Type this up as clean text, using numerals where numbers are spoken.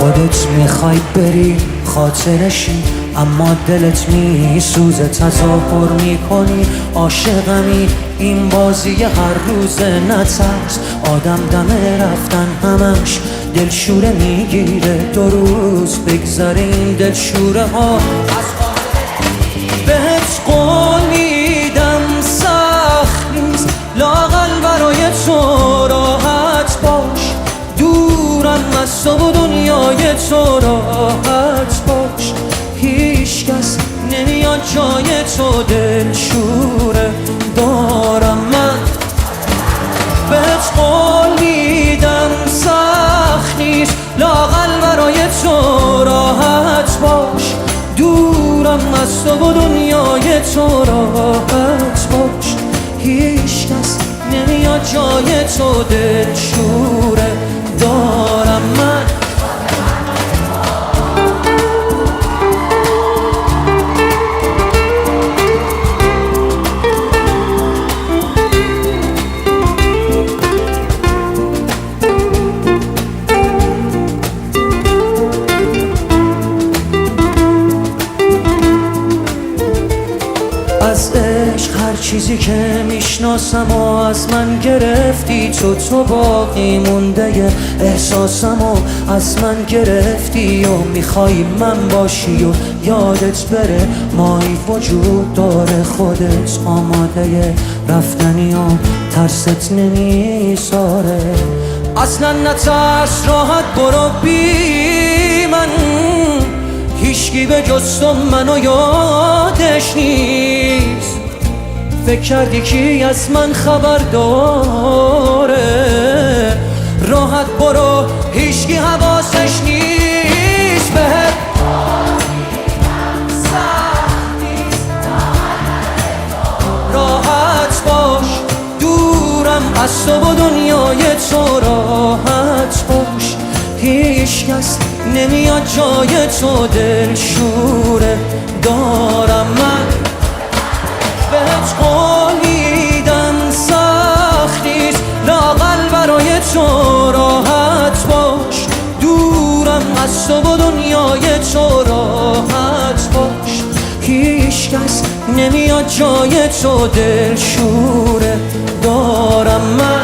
خودت میخوای بری خاطرشی، اما دلت میسوزه تظاهر میکنی عاشقمی. این بازی هر روز نترس، آدم دم رفتن همش دلشوره میگیره. 2 روز بگذره این دلشوره ها. بهت قول میدم سخت نیست، لااقل برای تو راحت باش. دورم از تو و دنیای تو راحت باش. هیچ کس نمیاد جای تو دلشوره دارم من. بهت قول میدم سخت نیست، لااقل برای تو راحت باش. دورم از تو و دنیای تو راحت باش. هیچ کس نمیاد جای تو دلشوره دارم من. از عشق هر چیزی که میشناسم و از من گرفتی تو باقی مونده احساسم و از من گرفتی و میخوای من باشی و یادت بره مایی وجود داره. خودت آماده رفتنی و ترست نمیذاره. اصلا نترس راحت برو بی من، هیچکی به جز تو منو یادش نیست. فکر کردی کی از من خبر داره؟ راحت برو هیچکی حواسش نیست. بهت راحت باش. دورم از تو و دنیای تو راحت باش. هیچ کس نمیاد جای تو دلشوره دارم من. بهت قول میدم سخت نیست، لااقل برای تو راحت باش. دورم از تو و دنیای تو راحت باش. هیچ کس نمیاد جای تو دلشوره دارم من.